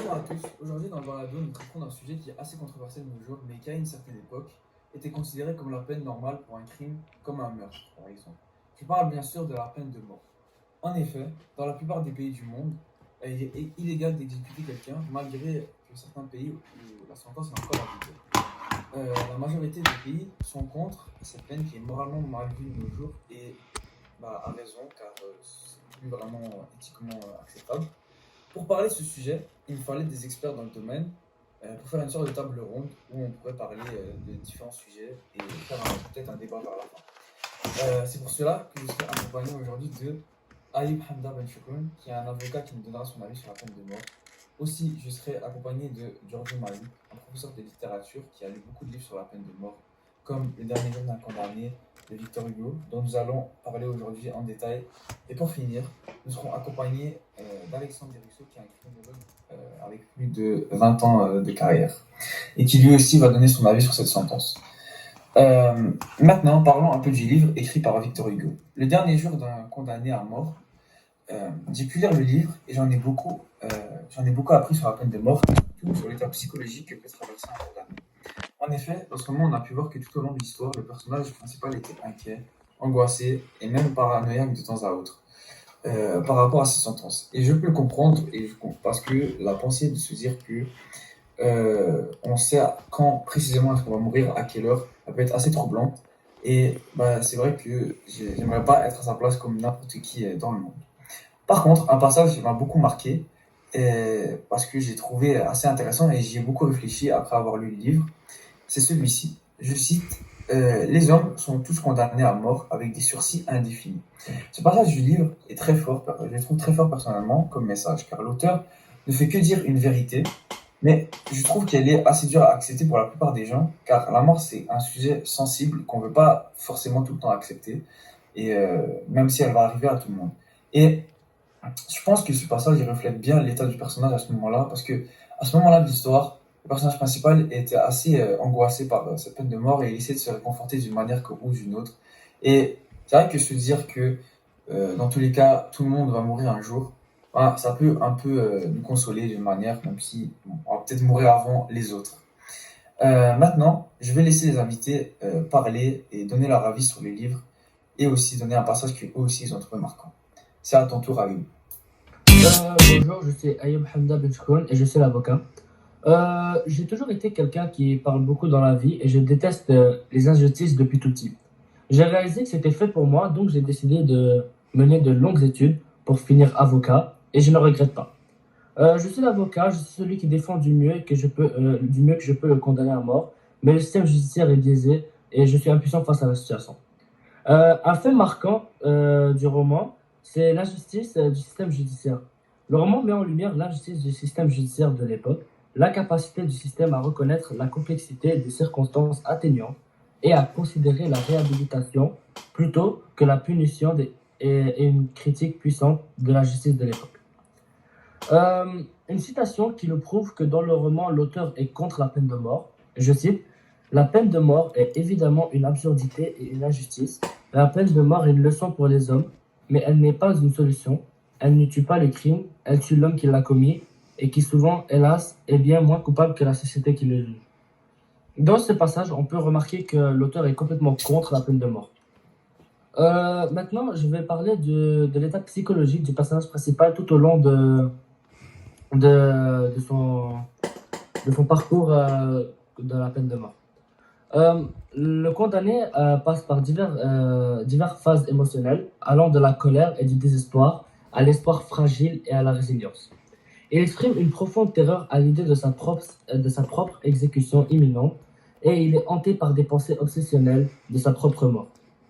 Bonjour à tous. Aujourd'hui, dans le balado, nous traiterons d'un sujet qui est assez controversé de nos jours, mais qui, à une certaine époque, était considéré comme la peine normale pour un crime comme un meurtre, par exemple. Je parle bien sûr de la peine de mort. En effet, dans la plupart des pays du monde, il est illégal d'exécuter quelqu'un, malgré que certains pays où la sentence est encore appliquée. La majorité des pays sont contre cette peine qui est moralement mal vue de nos jours et à raison, car c'est plus vraiment éthiquement acceptable. Pour parler de ce sujet, il me fallait des experts dans le domaine pour faire une sorte de table ronde où on pourrait parler de différents sujets et faire peut-être un débat vers la fin. C'est pour cela que je serai accompagné aujourd'hui de Ayoub Hamda Ben Choukoun, qui est un avocat qui nous donnera son avis sur la peine de mort. Aussi, je serai accompagné de Giorgio Malouk, un professeur de littérature qui a lu beaucoup de livres sur la peine de mort, comme Le dernier jour d'un condamné de Victor Hugo, dont nous allons parler aujourd'hui en détail. Et pour finir, nous serons accompagnés d'Alexandre Desruisseaux, qui est un criminologue avec plus de 20 ans de carrière, et qui lui aussi va donner son avis sur cette sentence. Maintenant, parlons un peu du livre écrit par Victor Hugo. Le dernier jour d'un condamné à mort. J'ai pu lire le livre et j'en ai beaucoup appris sur la peine de mort, surtout sur l'état psychologique que peut traverser un condamné. En effet, dans ce moment, on a pu voir que tout au long de l'histoire, le personnage principal était inquiet, angoissé et même paranoïaque de temps à autre par rapport à ses sentences. Et je peux le comprendre parce que la pensée de se dire que on sait quand précisément est-ce qu'on va mourir, à quelle heure, ça peut être assez troublante. Et c'est vrai que j'aimerais pas être à sa place comme n'importe qui dans le monde. Par contre, un passage qui m'a beaucoup marqué, parce que j'ai trouvé assez intéressant et j'y ai beaucoup réfléchi après avoir lu le livre, c'est celui-ci. Je cite Les hommes sont tous condamnés à mort avec des sursis indéfinis. Ce passage du livre est très fort, je le trouve très fort personnellement comme message, car l'auteur ne fait que dire une vérité, mais je trouve qu'elle est assez dure à accepter pour la plupart des gens, car la mort c'est un sujet sensible qu'on ne veut pas forcément tout le temps accepter, et même si elle va arriver à tout le monde. Et je pense que ce passage il reflète bien l'état du personnage à ce moment-là, parce que à ce moment-là de l'histoire, le personnage principal était assez angoissé par cette peine de mort et il essayait de se réconforter d'une manière ou d'une autre. Et c'est vrai que se dire que dans tous les cas, tout le monde va mourir un jour, ça peut un peu nous consoler d'une manière, même si on va peut-être mourir avant les autres. Maintenant, je vais laisser les invités parler et donner leur avis sur les livres et aussi donner un passage qu'eux aussi ils ont trouvé marquant. C'est à ton tour, Ayoub. Bonjour, je suis Ayoub Hamda Ben Choukoun et je suis l'avocat. J'ai toujours été quelqu'un qui parle beaucoup dans la vie et je déteste les injustices depuis tout petit. J'ai réalisé que c'était fait pour moi, donc j'ai décidé de mener de longues études pour finir avocat et je ne regrette pas. Je suis l'avocat, je suis celui qui défend du mieux que je peux le condamner à mort, mais le système judiciaire est biaisé et je suis impuissant face à la situation. Un fait marquant du roman, c'est l'injustice du système judiciaire. Le roman met en lumière l'injustice du système judiciaire de l'époque, l'incapacité du système à reconnaître la complexité des circonstances atténuantes et à considérer la réhabilitation plutôt que la punition et une critique puissante de la justice de l'époque. Une citation qui nous prouve que dans le roman, l'auteur est contre la peine de mort. Je cite: La peine de mort est évidemment une absurdité et une injustice. La peine de mort est une leçon pour les hommes, mais elle n'est pas une solution. Elle ne tue pas les crimes, elle tue l'homme qui l'a commis et qui souvent, hélas, est bien moins coupable que la société qui le juge. Dans ce passage, on peut remarquer que l'auteur est complètement contre la peine de mort. Maintenant, je vais parler de l'état psychologique du personnage principal tout au long de son parcours de la peine de mort. Le condamné passe par diverses phases émotionnelles, allant de la colère et du désespoir à l'espoir fragile et à la résilience. Il exprime une profonde terreur à l'idée de sa propre exécution imminente et il est hanté par des pensées obsessionnelles de sa propre mort.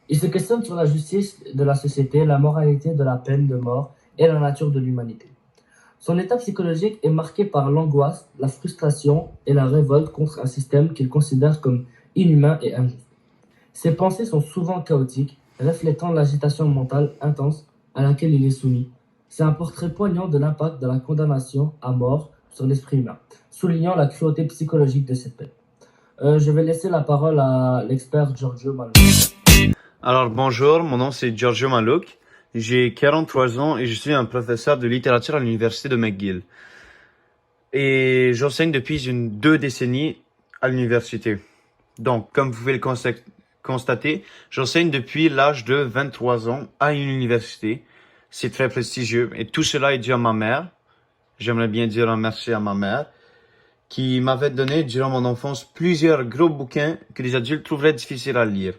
Il se questionne sur la justice de la société, la moralité de la peine de mort et la nature de l'humanité. Son état psychologique est marqué par l'angoisse, la frustration et la révolte contre un système qu'il considère comme inhumain et injuste. Ses pensées sont souvent chaotiques, reflétant l'agitation mentale intense à laquelle il est soumis. C'est un portrait poignant de l'impact de la condamnation à mort sur l'esprit humain, soulignant la cruauté psychologique de cette peine. Je vais laisser la parole à l'expert Giorgio Malouk. Alors bonjour, mon nom c'est Giorgio Malouk, j'ai 43 ans et je suis un professeur de littérature à l'université de McGill. et j'enseigne depuis 2 décennies à l'université. Donc, comme vous pouvez le constater, j'enseigne depuis l'âge de 23 ans à une université. C'est très prestigieux et tout cela est dû à ma mère. J'aimerais bien dire un merci à ma mère qui m'avait donné durant mon enfance plusieurs gros bouquins que les adultes trouveraient difficiles à lire.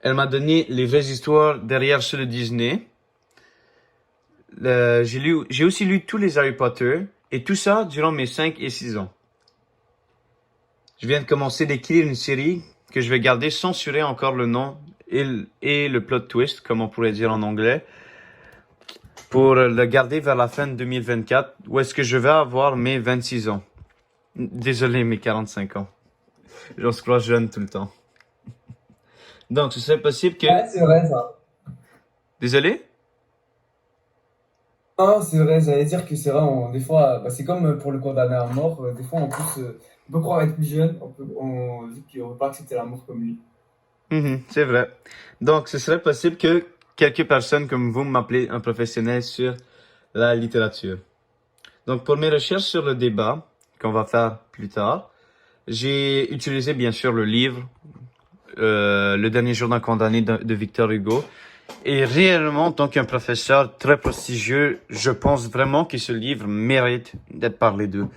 Elle m'a donné les vraies histoires derrière ceux de Disney. J'ai aussi lu tous les Harry Potter et tout ça durant mes 5 et 6 ans. Je viens de commencer d'écrire une série que je vais garder censurée encore le nom et le plot twist, comme on pourrait dire en anglais, pour le garder vers la fin de 2024, où est-ce que je vais avoir mes 26 ans. Désolé, mes 45 ans. On se croit jeune tout le temps. Donc, ce serait possible que... Ouais, c'est vrai ça. Désolé? Non, c'est vrai, j'allais dire que c'est vrai, des fois, bah, c'est comme pour le condamné à mort, des fois en plus, on peut croire être plus jeune, on dit qu'on peut pas accepter la mort comme lui. C'est vrai. Donc, ce serait possible que quelques personnes comme vous m'appelez un professionnel sur la littérature. Donc, pour mes recherches sur le débat qu'on va faire plus tard, j'ai utilisé bien sûr le livre Le dernier jour d'un condamné de Victor Hugo. Et réellement, en tant qu'un professeur très prestigieux, je pense vraiment que ce livre mérite d'être parlé d'eux.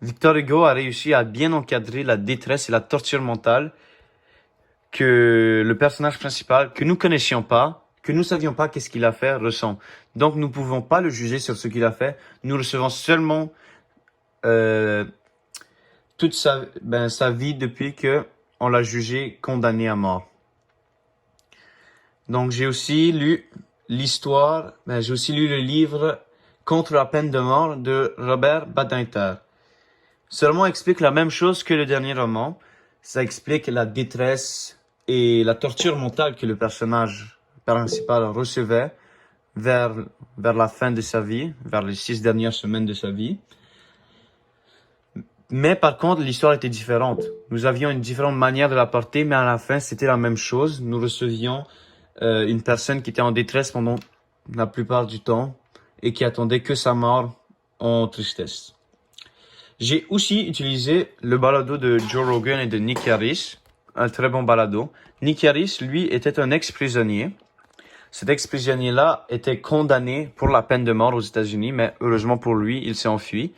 Victor Hugo a réussi à bien encadrer la détresse et la torture mentale que le personnage principal, que nous connaissions pas, que nous savions pas qu'est-ce qu'il a fait, ressent. Donc, nous pouvons pas le juger sur ce qu'il a fait. Nous recevons seulement toute sa vie depuis que on l'a jugé condamné à mort. Donc, j'ai aussi lu le livre Contre la peine de mort de Robert Badinter. Ce roman explique la même chose que le dernier roman. Ça explique la détresse et la torture mentale que le personnage principal recevait vers la fin de sa vie, vers les 6 dernières semaines de sa vie. Mais par contre, l'histoire était différente. Nous avions une différente manière de la porter, mais à la fin, c'était la même chose. Nous recevions une personne qui était en détresse pendant la plupart du temps et qui attendait que sa mort en tristesse. J'ai aussi utilisé le balado de Joe Rogan et de Nick Harris, un très bon balado. Nick Harris, lui, était un ex-prisonnier. Cet ex-prisonnier-là était condamné pour la peine de mort aux États-Unis, mais heureusement pour lui, il s'est enfui.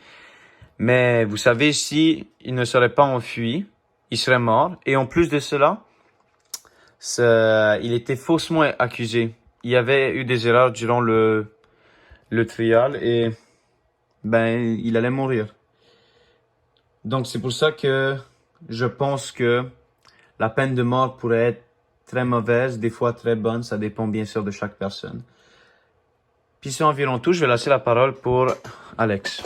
Mais vous savez, si il ne serait pas enfui, il serait mort. Et en plus de cela, il était faussement accusé. Il y avait eu des erreurs durant le trial et il allait mourir. Donc c'est pour ça que je pense que la peine de mort pourrait être très mauvaise, des fois très bonne, ça dépend bien sûr de chaque personne. Puis c'est environ tout, je vais laisser la parole pour Alex.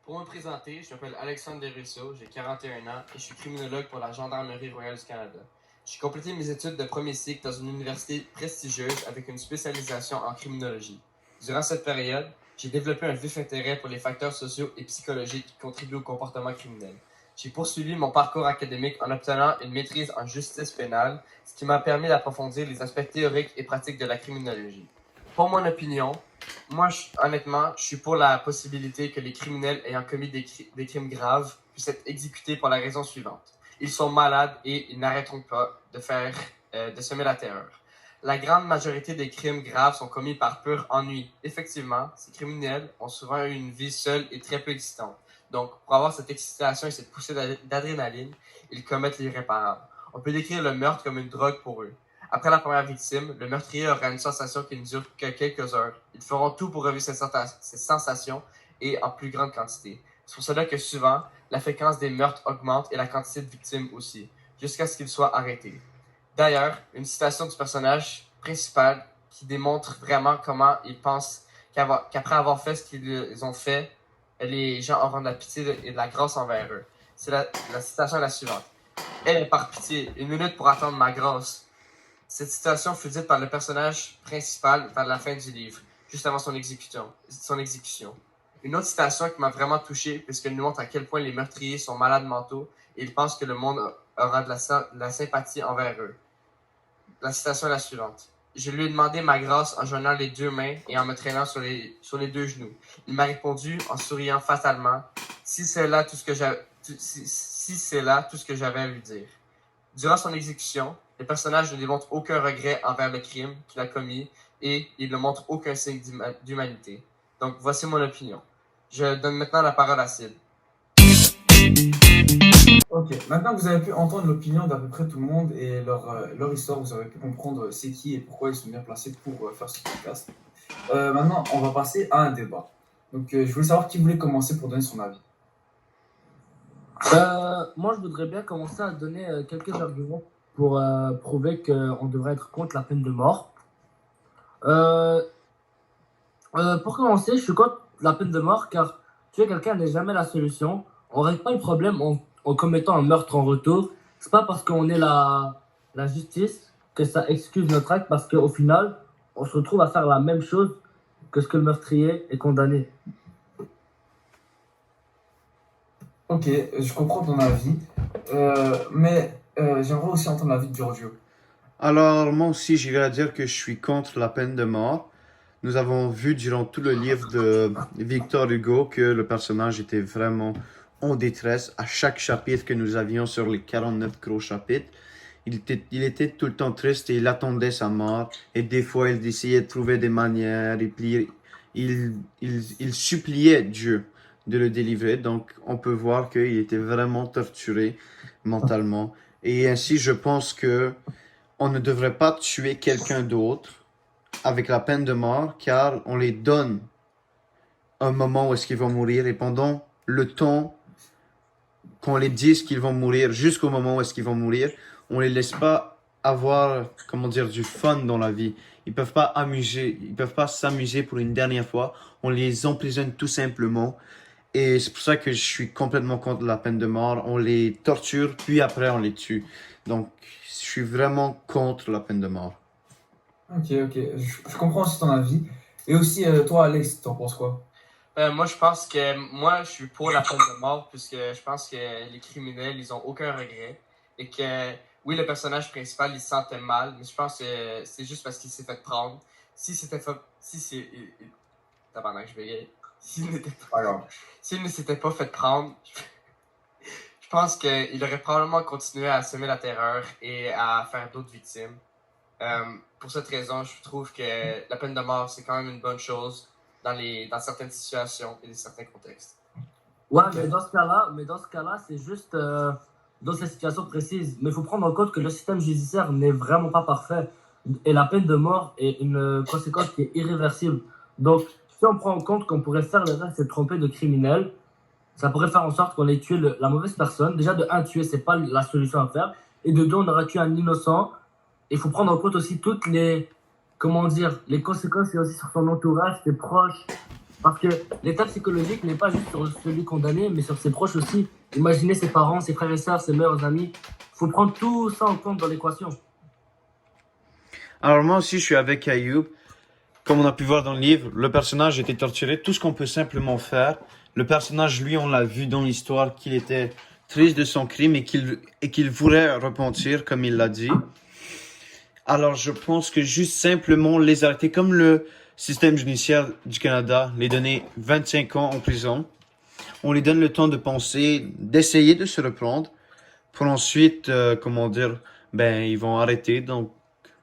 Pour me présenter, je m'appelle Alexandre Desruisseaux, j'ai 41 ans et je suis criminologue pour la Gendarmerie royale du Canada. J'ai complété mes études de premier cycle dans une université prestigieuse avec une spécialisation en criminologie. Durant cette période, j'ai développé un vif intérêt pour les facteurs sociaux et psychologiques qui contribuent au comportement criminel. J'ai poursuivi mon parcours académique en obtenant une maîtrise en justice pénale, ce qui m'a permis d'approfondir les aspects théoriques et pratiques de la criminologie. Pour mon opinion, moi, honnêtement, je suis pour la possibilité que les criminels ayant commis des crimes graves puissent être exécutés pour la raison suivante. Ils sont malades et ils n'arrêteront pas de semer la terreur. La grande majorité des crimes graves sont commis par pur ennui. Effectivement, ces criminels ont souvent eu une vie seule et très peu excitante. Donc, pour avoir cette excitation et cette poussée d'adrénaline, ils commettent l'irréparable. On peut décrire le meurtre comme une drogue pour eux. Après la première victime, le meurtrier aura une sensation qui ne dure que quelques heures. Ils feront tout pour revivre ces sensations et en plus grande quantité. C'est pour cela que souvent, la fréquence des meurtres augmente et la quantité de victimes aussi, jusqu'à ce qu'ils soient arrêtés. D'ailleurs, une citation du personnage principal qui démontre vraiment comment ils pensent qu'après avoir fait ce qu'ils ont fait, les gens auront de la pitié et de la grâce envers eux. La citation est la suivante. Elle est par pitié, 1 minute pour attendre ma grâce. Cette citation fut dite par le personnage principal vers la fin du livre, juste avant son exécution. Une autre citation qui m'a vraiment touché, puisqu'elle nous montre à quel point les meurtriers sont malades mentaux et ils pensent que le monde aura de la sympathie envers eux. La citation est la suivante. Je lui ai demandé ma grâce en joignant les 2 mains et en me traînant sur les 2 genoux. Il m'a répondu en souriant fatalement, si c'est là tout ce que j'avais à lui dire. Durant son exécution, le personnage ne démontre aucun regret envers le crime qu'il a commis et il ne montre aucun signe d'humanité. Donc voici mon opinion. Je donne maintenant la parole à Sid. Ok, maintenant que vous avez pu entendre l'opinion d'à peu près tout le monde et leur histoire, vous avez pu comprendre c'est qui et pourquoi ils sont bien placés pour faire ce podcast. Maintenant, on va passer à un débat. Donc, je voulais savoir qui voulait commencer pour donner son avis. Moi, je voudrais bien commencer à donner quelques arguments pour prouver qu'on devrait être contre la peine de mort. Pour commencer, je suis contre la peine de mort car tuer quelqu'un n'est jamais la solution. On ne règle pas le problème en commettant un meurtre en retour. C'est pas parce qu'on est la justice que ça excuse notre acte, parce qu'au final, on se retrouve à faire la même chose que ce que le meurtrier est condamné. Ok, je comprends ton avis, mais j'aimerais aussi entendre l'avis de Giorgio. Alors, moi aussi, j'irais dire que je suis contre la peine de mort. Nous avons vu durant tout le livre de Victor Hugo que le personnage était vraiment en détresse à chaque chapitre que nous avions sur les 49 gros chapitres. Il était tout le temps triste et il attendait sa mort. Et des fois, il essayait de trouver des manières. Il suppliait Dieu de le délivrer. Donc, on peut voir qu'il était vraiment torturé mentalement. Et ainsi, je pense que on ne devrait pas tuer quelqu'un d'autre avec la peine de mort, car on les donne un moment où est-ce qu'ils vont mourir, et pendant le temps qu'on les dise qu'ils vont mourir, jusqu'au moment où est-ce qu'ils vont mourir, on les laisse pas avoir, comment dire, du fun dans la vie. Ils peuvent pas s'amuser pour une dernière fois. On les emprisonne tout simplement. Et c'est pour ça que je suis complètement contre la peine de mort. On les torture, puis après on les tue. Donc, je suis vraiment contre la peine de mort. Ok, je comprends aussi ton avis. Et aussi, toi, Alex, t'en penses quoi? Moi, je suis pour la peine de mort, puisque je pense que les criminels, ils ont aucun regret. Et que, oui, le personnage principal, il se sentait mal, mais je pense que c'est juste parce qu'il s'est fait prendre. Tabarnak, je vais S'il ne s'était pas fait prendre, je pense qu'il aurait probablement continué à semer la terreur et à faire d'autres victimes. Pour cette raison, je trouve que la peine de mort, c'est quand même une bonne chose dans certaines situations et dans certains contextes. Ouais, mais dans ce cas-là, c'est juste dans ces situations précises. Mais il faut prendre en compte que le système judiciaire n'est vraiment pas parfait. Et la peine de mort est une conséquence qui est irréversible. Donc, si on prend en compte qu'on pourrait faire l'erreur, c'est tromper de criminels, ça pourrait faire en sorte qu'on ait tué la mauvaise personne. Déjà, de un, tuer, c'est pas la solution à faire. Et de deux, on aura tué un innocent. Il faut prendre en compte aussi toutes les conséquences et aussi sur son entourage, ses proches. Parce que l'état psychologique n'est pas juste sur celui condamné, mais sur ses proches aussi. Imaginez ses parents, ses frères et sœurs, ses meilleurs amis. Il faut prendre tout ça en compte dans l'équation. Alors moi aussi, je suis avec Ayoub. Comme on a pu voir dans le livre, le personnage était torturé. Tout ce qu'on peut simplement faire. Le personnage, lui, on l'a vu dans l'histoire qu'il était triste de son crime et qu'il voulait repentir, comme il l'a dit. Alors, je pense que juste simplement les arrêter, comme le système judiciaire du Canada, les donner 25 ans en prison. On les donne le temps de penser, d'essayer de se reprendre, pour ensuite, ils vont arrêter. Donc,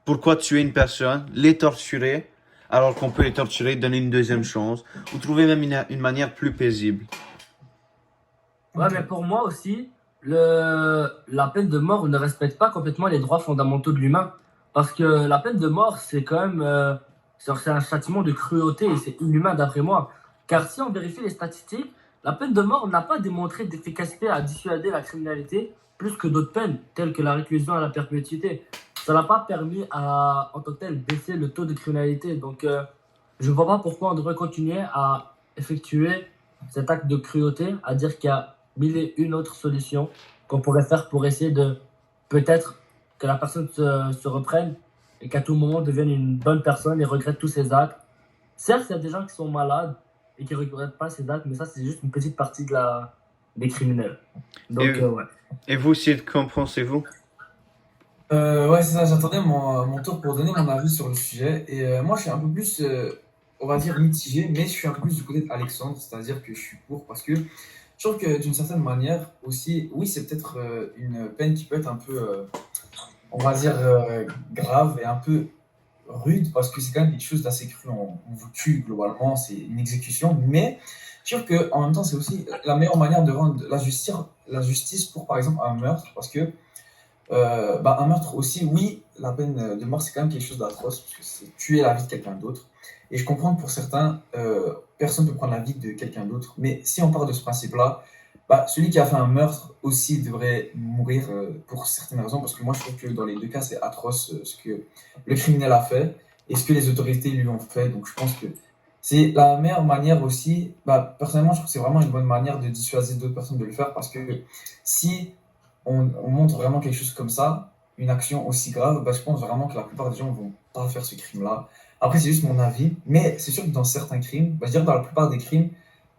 pourquoi tuer une personne, les torturer, alors qu'on peut les torturer, donner une deuxième chance, ou trouver même une manière plus paisible. Ouais, mais pour moi aussi, la peine de mort ne respecte pas complètement les droits fondamentaux de l'humain. Parce que la peine de mort, c'est quand même c'est un châtiment de cruauté et c'est inhumain d'après moi. Car si on vérifie les statistiques, la peine de mort n'a pas démontré d'efficacité à dissuader la criminalité plus que d'autres peines, telles que la réclusion à la perpétuité. Ça n'a pas permis en tant que tel, baisser le taux de criminalité. Donc, je ne vois pas pourquoi on devrait continuer à effectuer cet acte de cruauté, à dire qu'il y a mille et une autres solutions qu'on pourrait faire pour essayer de peut-être que la personne se reprenne et qu'à tout moment devienne une bonne personne et regrette tous ses actes. Certes, il y a des gens qui sont malades et qui ne regrettent pas ces actes, mais ça, c'est juste une petite partie des criminels. Donc, Et, ouais. et vous, Sid, qu'en pensez-vous? Ouais, c'est ça, j'attendais mon tour pour donner mon avis sur le sujet. Et moi, je suis un peu plus, on va dire, mitigé, mais je suis un peu plus du côté d'Alexandre, c'est-à-dire que je suis pour, parce que je trouve que d'une certaine manière aussi, oui, c'est peut-être une peine qui peut être un peu, on va dire, grave et un peu rude, parce que c'est quand même quelque chose d'assez cru. On vous tue globalement, c'est une exécution, mais je trouve qu'en même temps, c'est aussi la meilleure manière de rendre la justice pour, par exemple, un meurtre, parce que un meurtre aussi, oui, la peine de mort, c'est quand même quelque chose d'atroce, parce que c'est tuer la vie de quelqu'un d'autre. Et je comprends que pour certains, personne ne peut prendre la vie de quelqu'un d'autre. Mais si on part de ce principe-là, celui qui a fait un meurtre aussi devrait mourir pour certaines raisons, parce que moi je trouve que dans les deux cas, c'est atroce ce que le criminel a fait et ce que les autorités lui ont fait. Donc je pense que c'est la meilleure manière aussi. Personnellement, je trouve que c'est vraiment une bonne manière de dissuader d'autres personnes de le faire, parce que si on montre vraiment quelque chose comme ça, une action aussi grave, je pense vraiment que la plupart des gens ne vont pas faire ce crime-là. Après, c'est juste mon avis, mais c'est sûr que dans certains crimes, je dirais dans la plupart des crimes,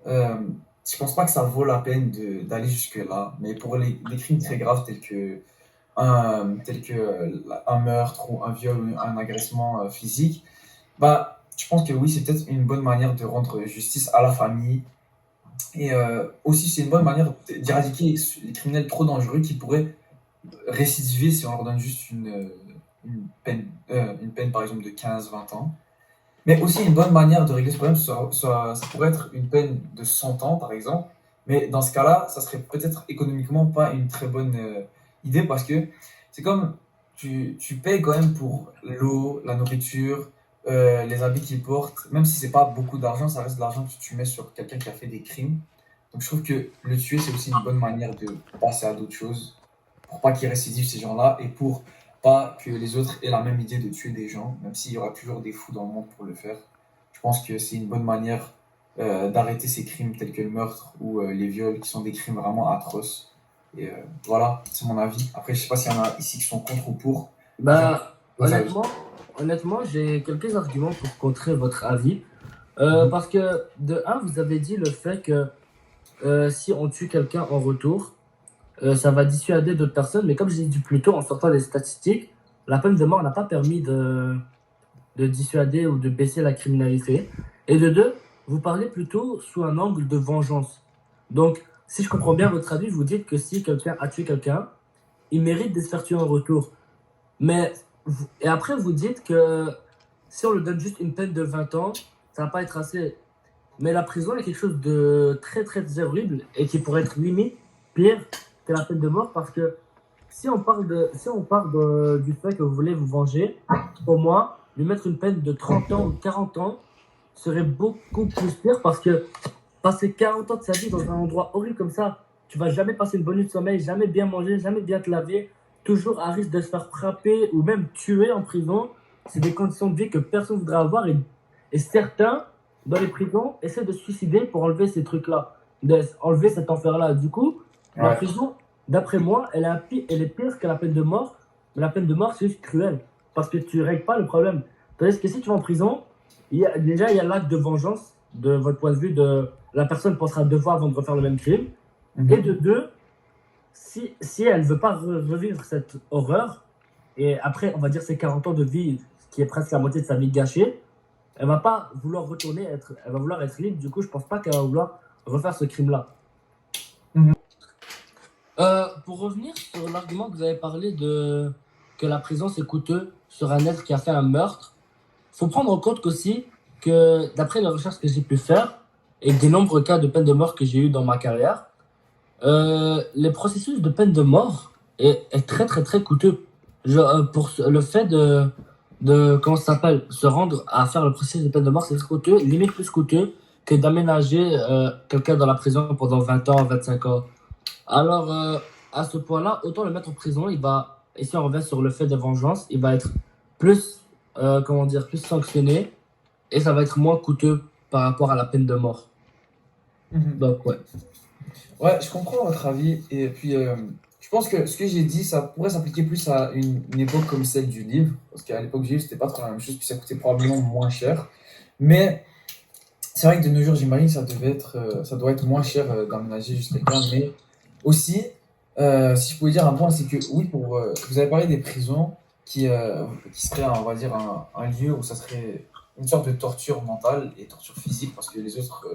je pense pas que ça vaut la peine d'aller jusque-là. Mais pour les crimes très graves tels que un meurtre ou un viol ou un agressement physique, je pense que oui, c'est peut-être une bonne manière de rendre justice à la famille. Et aussi, c'est une bonne manière d'éradiquer les criminels trop dangereux qui pourraient récidiver si on leur donne juste une peine par exemple de 15-20 ans. Mais aussi une bonne manière de régler ce problème, ça pourrait être une peine de 100 ans par exemple. Mais dans ce cas-là, ça serait peut-être économiquement pas une très bonne idée, parce que c'est comme tu payes quand même pour l'eau, la nourriture, les habits qu'ils portent. Même si c'est pas beaucoup d'argent, ça reste de l'argent que tu mets sur quelqu'un qui a fait des crimes. Donc je trouve que le tuer, c'est aussi une bonne manière de passer à d'autres choses, pour pas qu'ils récidivent ces gens-là et pour pas que les autres aient la même idée de tuer des gens, même s'il y aura toujours des fous dans le monde pour le faire. Je pense que c'est une bonne manière d'arrêter ces crimes tels que le meurtre ou les viols, qui sont des crimes vraiment atroces. Et voilà, c'est mon avis. Après, je sais pas s'il y en a ici qui sont contre ou pour. Bah, Vos avis. honnêtement, j'ai quelques arguments pour contrer votre avis. Parce que, de un, vous avez dit le fait que si on tue quelqu'un en retour, ça va dissuader d'autres personnes. Mais comme j'ai dit plus tôt, en sortant des statistiques, la peine de mort n'a pas permis de dissuader ou de baisser la criminalité. Et de deux, vous parlez plutôt sous un angle de vengeance. Donc, si je comprends bien votre avis, vous dites que si quelqu'un a tué quelqu'un, il mérite de se faire tuer en retour. Mais, et après, vous dites que si on lui donne juste une peine de 20 ans, ça va pas être assez. Mais la prison est quelque chose de très très horrible et qui pourrait être limite pire que la peine de mort, parce que si on part du fait que vous voulez vous venger, pour moi, lui mettre une peine de 30 ans ou 40 ans serait beaucoup plus pire, parce que passer 40 ans de sa vie dans un endroit horrible comme ça, tu vas jamais passer une bonne nuit de sommeil, jamais bien manger, jamais bien te laver, toujours à risque de se faire frapper ou même tuer en prison. C'est des conditions de vie que personne ne voudrait avoir, et certains, dans les prisons, essaient de se suicider pour enlever ces trucs-là, enlever cet enfer-là. Du coup, la Ouais. prison, d'après moi, elle est pire que la peine de mort, mais la peine de mort, c'est juste cruel, parce que tu règles pas le problème. Tandis que si tu vas en prison, il y a l'acte de vengeance, de votre point de vue, de la personne pensera deux fois avant de refaire le même crime. Mhm. Et de deux, si elle ne veut pas revivre cette horreur, et après, on va dire, ses 40 ans de vie, qui est presque la moitié de sa vie gâchée, elle va pas vouloir elle va vouloir être libre. Du coup, je pense pas qu'elle va vouloir refaire ce crime-là. Mhm. Pour revenir sur l'argument que vous avez parlé de que la prison c'est coûteux sur un être qui a fait un meurtre, faut prendre en compte qu'aussi que d'après les recherches que j'ai pu faire et des nombreux cas de peine de mort que j'ai eu dans ma carrière, les processus de peine de mort est très très très coûteux. Le fait comment ça s'appelle, se rendre à faire le processus de peine de mort, c'est très coûteux, limite plus coûteux que d'aménager quelqu'un dans la prison pendant 20 ans, 25 ans. Alors, à ce point-là, autant le mettre en prison, et si on revient sur le fait de vengeance, il va être plus, comment dire, plus sanctionné et ça va être moins coûteux par rapport à la peine de mort. Mhm. Donc, ouais. Ouais, je comprends votre avis. Et puis, je pense que ce que j'ai dit, ça pourrait s'appliquer plus à une époque comme celle du livre. Parce qu'à l'époque du livre, c'était pas trop la même chose, puis ça coûtait probablement moins cher. Mais c'est vrai que de nos jours, j'imagine que ça doit être moins cher d'emménager juste quelqu'un. Mais aussi, si je pouvais dire un point, c'est que oui, vous avez parlé des prisons qui seraient, on va dire, un lieu où ça serait une sorte de torture mentale et torture physique, parce que les autres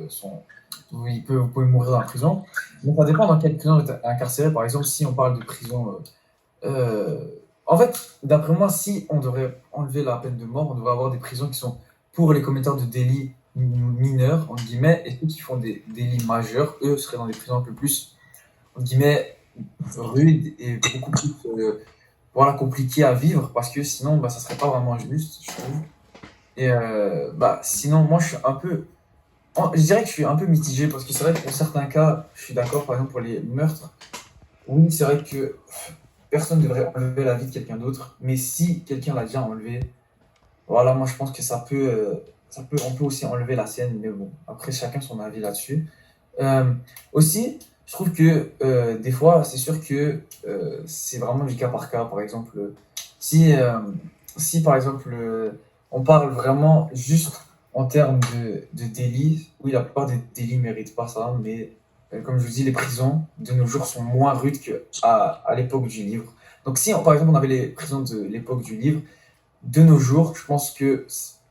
vous pouvez mourir dans la prison. Donc ça dépend dans quelle prison vous êtes incarcéré. Par exemple, si on parle de prison, en fait, d'après moi, si on devrait enlever la peine de mort, on devrait avoir des prisons qui sont pour les commetteurs de délits mineurs, entre guillemets, et ceux qui font des délits majeurs, eux, seraient dans des prisons un peu plus, entre guillemets, rudes et beaucoup plus voilà, compliquées à vivre, parce que sinon, bah, ça serait pas vraiment juste, je trouve. Et bah, sinon, moi, je dirais que je suis un peu mitigé, parce que c'est vrai que pour certains cas, je suis d'accord, par exemple, pour les meurtres, oui, c'est vrai que personne ne devrait enlever la vie de quelqu'un d'autre, mais si quelqu'un l'a déjà enlevé, voilà, moi je pense que on peut aussi enlever la sienne, mais bon, après chacun son avis là-dessus. Aussi, je trouve que des fois, c'est sûr que c'est vraiment du cas par cas. Par exemple, si, euh, si par exemple on parle vraiment juste en termes de délits, oui, la plupart des délits méritent pas ça, mais comme je vous dis, les prisons de nos jours sont moins rudes à l'époque du livre. Donc si par exemple on avait les prisons de l'époque du livre, de nos jours, je pense que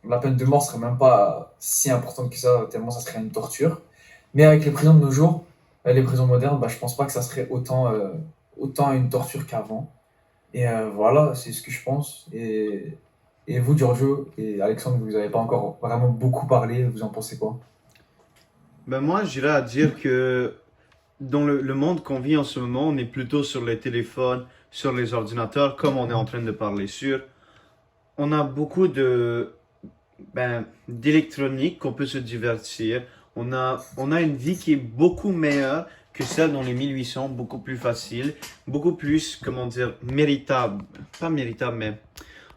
la peine de mort serait même pas si importante que ça, tellement ça serait une torture. Mais avec les prisons de nos jours, les prisons modernes, bah, je pense pas que ça serait autant une torture qu'avant. Et voilà, c'est ce que je pense. Et vous, Giorgio et Alexandre, vous n'avez pas encore vraiment beaucoup parlé, vous en pensez quoi? Ben moi, j'irais à dire que dans le monde qu'on vit en ce moment, on est plutôt sur les téléphones, sur les ordinateurs, comme on est en train de parler sur. On a beaucoup d'électronique qu'on peut se divertir. On a une vie qui est beaucoup meilleure que celle dans les 1800, beaucoup plus facile, beaucoup plus, comment dire, méritable. Pas méritable, mais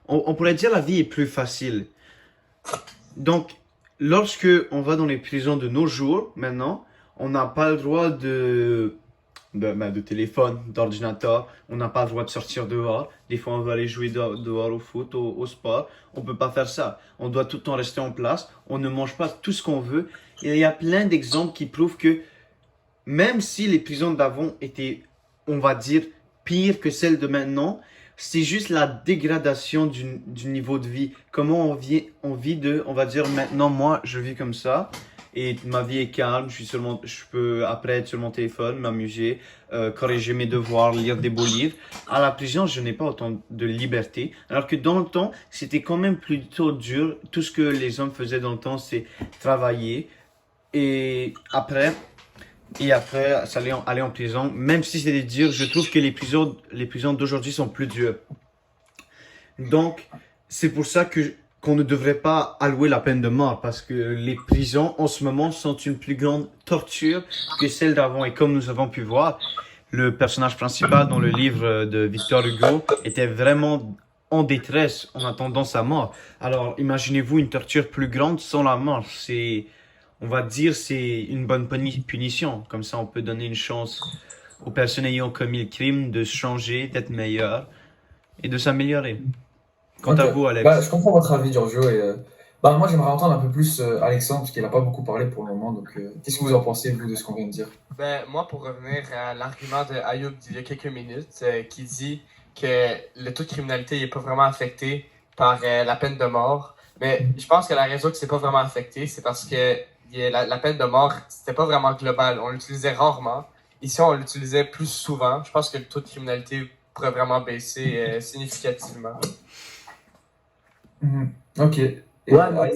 on pourrait dire la vie est plus facile. Donc, lorsque on va dans les prisons de nos jours, maintenant, on n'a pas le droit de téléphone, d'ordinateur. On n'a pas le droit de sortir dehors. Des fois, on veut aller jouer dehors au foot, au sport. On peut pas faire ça. On doit tout le temps rester en place. On ne mange pas tout ce qu'on veut. Et il y a plein d'exemples qui prouvent que même si les prisons d'avant étaient, on va dire, pires que celles de maintenant, c'est juste la dégradation du niveau de vie. Comment on vit on va dire, maintenant, moi, je vis comme ça. Et ma vie est calme, je peux après être sur mon téléphone, m'amuser, corriger mes devoirs, lire des beaux livres. À la prison, je n'ai pas autant de liberté. Alors que dans le temps, c'était quand même plutôt dur. Tout ce que les hommes faisaient dans le temps, c'est travailler. Et après, ça aller en prison. Même si c'était dur, je trouve que les prisons d'aujourd'hui sont plus dures. Donc, c'est pour ça qu'on ne devrait pas allouer la peine de mort, parce que les prisons en ce moment sont une plus grande torture que celle d'avant. Et comme nous avons pu voir, le personnage principal dans le livre de Victor Hugo était vraiment en détresse en attendant sa mort. Alors, imaginez-vous une torture plus grande sans la mort. On va dire, c'est une bonne punition. Comme ça, on peut donner une chance aux personnes ayant commis le crime de changer, d'être meilleures et de s'améliorer. Quant Ok. à vous, Bah, Alex. je comprends votre avis, Giorgio. Et, bah, moi, j'aimerais entendre un peu plus Alexandre, parce qu'il n'a pas beaucoup parlé pour le moment. Donc, qu'est-ce que vous en pensez, vous, de ce qu'on vient de dire? Ben, moi, pour revenir à l'argument de Ayoub d'il y a quelques minutes, qui dit que le taux de criminalité n'est pas vraiment affecté par la peine de mort, mais je pense que la raison que c'est pas vraiment affecté, c'est parce que la peine de mort, c'était pas vraiment global. On l'utilisait rarement. Ici, on l'utilisait plus souvent. Je pense que le taux de criminalité pourrait vraiment baisser significativement. Mhm. Ok. Et, Ouais, mais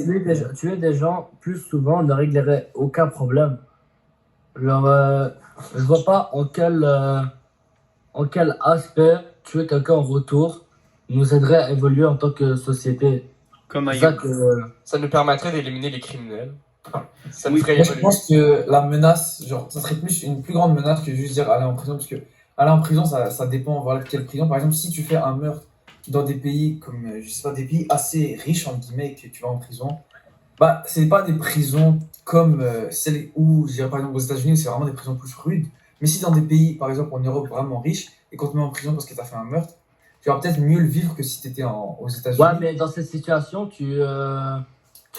tuer des gens plus souvent ne réglerait aucun problème. Genre, je vois pas en quel aspect tuer quelqu'un en retour nous aiderait à évoluer en tant que société. Comme C'est ça Ayoub. que. Ça nous permettrait d'éliminer les criminels. Ça nous Oui. ferait Moi, je évoluer. pense que la menace, genre, ça serait plus une plus grande menace que juste dire aller en prison, parce que aller en prison, ça dépend, voilà, de quelle prison. Par exemple, si tu fais un meurtre dans des pays comme, je sais pas, des pays assez riches, entre guillemets, et que tu vas en prison, bah, c'est pas des prisons comme celles où, je dirais par exemple aux États-Unis, où c'est vraiment des prisons plus rudes. Mais si dans des pays, par exemple en Europe, vraiment riches, et qu'on te met en prison parce que tu as fait un meurtre, tu vas peut-être mieux le vivre que si tu étais aux Ouais, États-Unis. mais dans cette situation, tu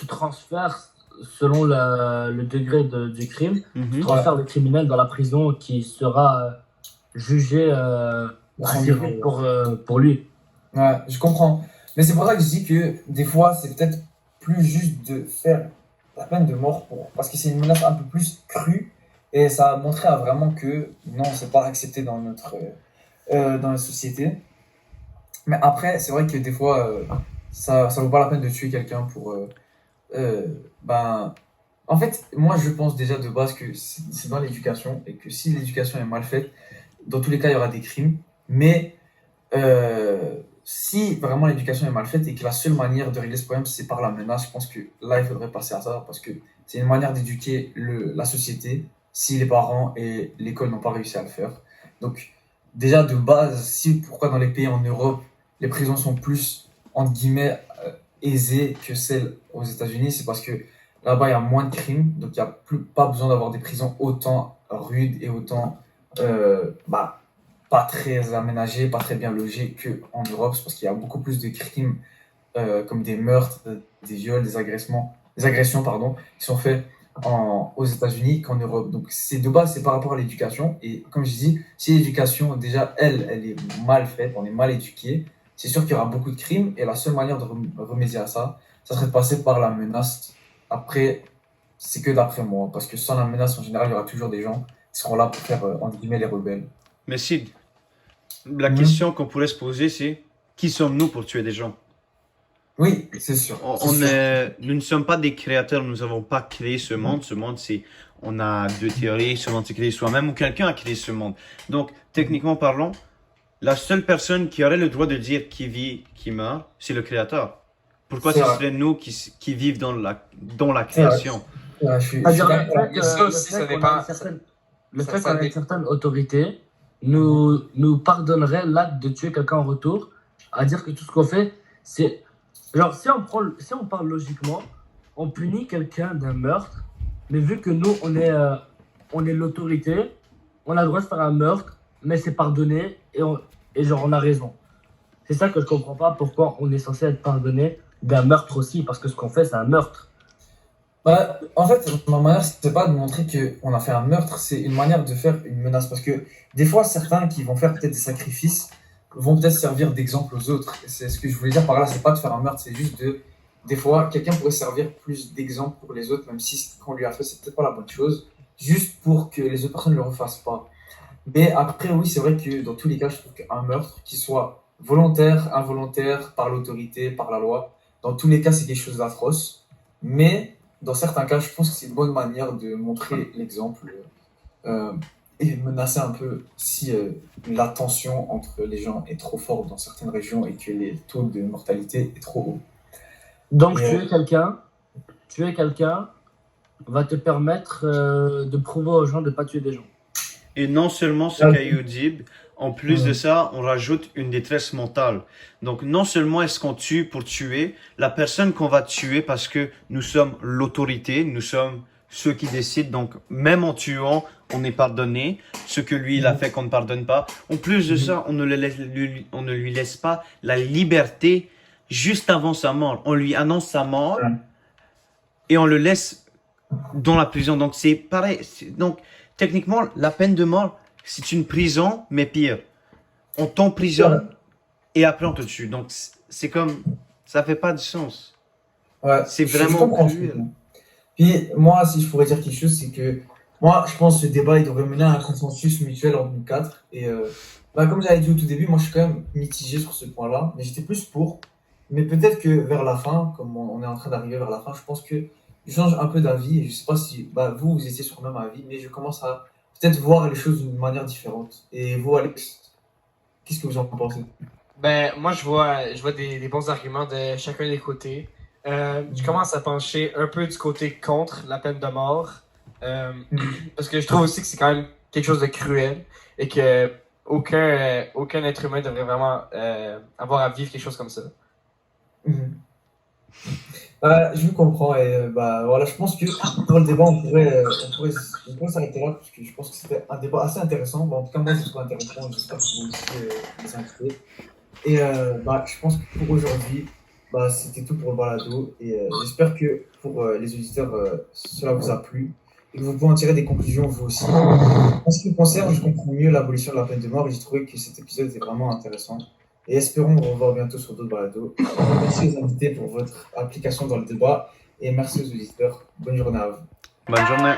transfères selon le degré du crime, tu Mhm. transfères le criminel dans la prison qui sera jugé Pour son assez niveau. vite pour lui. Ouais, je comprends. Mais c'est pour ça que je dis que des fois, c'est peut-être plus juste de faire la peine de mort parce que c'est une menace un peu plus crue et ça a montré à vraiment que non, c'est pas accepté dans la société. Mais après, c'est vrai que des fois, ça vaut pas la peine de tuer quelqu'un pour. Euh, ben, en fait, moi, je pense déjà de base que c'est dans l'éducation et que si l'éducation est mal faite, dans tous les cas, il y aura des crimes. Mais si vraiment l'éducation est mal faite et que la seule manière de régler ce problème, c'est par la menace, je pense que là, il faudrait passer à ça parce que c'est une manière d'éduquer la société si les parents et l'école n'ont pas réussi à le faire. Donc, déjà de base, pourquoi dans les pays en Europe, les prisons sont plus, entre guillemets, aisées que celles aux États-Unis, c'est parce que là-bas, il y a moins de crimes, donc il n'y a pas besoin d'avoir des prisons autant rudes et autant bah, pas très aménagées, pas très bien logées qu'en Europe, c'est parce qu'il y a beaucoup plus de crimes comme des meurtres, des viols, des agressions pardon, qui sont faits aux États-Unis qu'en Europe. Donc c'est de base, c'est par rapport à l'éducation. Et comme je dis, si l'éducation déjà elle est mal faite, on est mal éduqué, c'est sûr qu'il y aura beaucoup de crimes. Et la seule manière de remédier à ça, ça serait de passer par la menace. Après, c'est que d'après moi, parce que sans la menace en général, il y aura toujours des gens qui seront là pour faire entre guillemets les rebelles. Mais Sid, la Mhm. question qu'on pourrait se poser, c'est qui sommes-nous pour tuer des gens? Oui, c'est sûr. c'est sûr. Nous ne sommes pas des créateurs, nous n'avons pas créé ce monde. Ce monde, on a deux théories, ce monde s'est créé soi-même ou quelqu'un a créé ce monde. Donc, techniquement parlant, la seule personne qui aurait le droit de dire qui vit, qui meurt, c'est le créateur. Pourquoi C'est ce vrai. serait nous qui vivent dans la C'est vrai. création? Ouais, je suis C'est-à-dire d'accord. Mais ça aussi, ça dépend. le Ça- fait ça qu'on a une dé- certaine autorité nous pardonnerait l'acte de tuer quelqu'un en retour, à dire que tout ce qu'on fait, c'est. Genre, si on parle logiquement, on punit quelqu'un d'un meurtre, mais vu que nous, on est l'autorité, on a le droit de faire un meurtre, mais c'est pardonné et genre, on a raison. C'est ça que je comprends pas pourquoi on est censé être pardonné d'un meurtre aussi, parce que ce qu'on fait, c'est un meurtre. Bah, en fait, ma manière, c'est pas de montrer qu'on a fait un meurtre, c'est une manière de faire une menace. Parce que des fois, certains qui vont faire peut-être des sacrifices vont peut-être servir d'exemple aux autres. Et c'est ce que je voulais dire par là, c'est pas de faire un meurtre, c'est juste de. Des fois, quelqu'un pourrait servir plus d'exemple pour les autres, même si ce qu'on lui a fait, c'est peut-être pas la bonne chose, juste pour que les autres personnes ne le refassent pas. Mais après, oui, c'est vrai que dans tous les cas, je trouve qu'un meurtre, qu'il soit volontaire, involontaire, par l'autorité, par la loi, dans tous les cas, c'est quelque chose d'atroce. Mais dans certains cas, je pense que c'est une bonne manière de montrer l'exemple euh, et menacer un peu si la tension entre les gens est trop forte dans certaines régions et que les taux de mortalité est trop haut. Donc, Et, tuer quelqu'un va te permettre de prouver aux gens de ne pas tuer des gens. Et non seulement ce qu'a Youdib, en plus de ça, on rajoute une détresse mentale. Donc, non seulement est-ce qu'on tue pour tuer, la personne qu'on va tuer parce que nous sommes l'autorité, nous sommes ceux qui décident. Donc, même en tuant, on est pardonné. Ce que lui, il a fait qu'on ne pardonne pas. En plus de ça, on ne lui laisse pas la liberté juste avant sa mort. On lui annonce sa mort et on le laisse dans la prison. Donc, c'est pareil. Donc, techniquement, la peine de mort, c'est une prison, mais pire. On t'emprisonne et après on te tue. Donc, c'est comme, ça fait pas de sens. ouais, C'est je vraiment comprends. cruel. Puis moi, si je pourrais dire quelque chose, c'est que moi, je pense que ce débat, il devrait mener à un consensus mutuel entre nous quatre. Et bah, comme j'avais dit au tout début, moi, je suis quand même mitigé sur ce point-là, mais j'étais plus pour. Mais peut-être que vers la fin, comme on est en train d'arriver vers la fin, je pense que je change un peu d'avis. Et je sais pas si bah, vous étiez sur le même avis, mais je commence à peut-être voir les choses d'une manière différente. Et vous, Alex, qu'est-ce que vous en pensez? Ben, moi, je vois des bons arguments de chacun des côtés. Je commence à pencher un peu du côté contre la peine de mort. euh, Parce que je trouve aussi que c'est quand même quelque chose de cruel et que aucun être humain devrait vraiment avoir à vivre quelque chose comme ça. Mhm. Je vous comprends et bah voilà, je pense que pour le débat, on pourrait s'arrêter là parce que je pense que c'était un débat assez intéressant. Bah, en tout cas, moi, je trouve intéressant. J'espère que vous aussi, les invités. Et bah, je pense que pour aujourd'hui, bah, c'était tout pour le balado. Et j'espère que pour les auditeurs, cela vous a plu et que vous pouvez en tirer des conclusions vous aussi. En ce qui me concerne, je comprends mieux l'abolition de la peine de mort et j'ai trouvé que cet épisode était vraiment intéressant. Et espérons vous revoir bientôt sur d'autres balados. Merci aux invités pour votre application dans le débat et merci aux auditeurs. Bonne journée à vous. Bonne journée.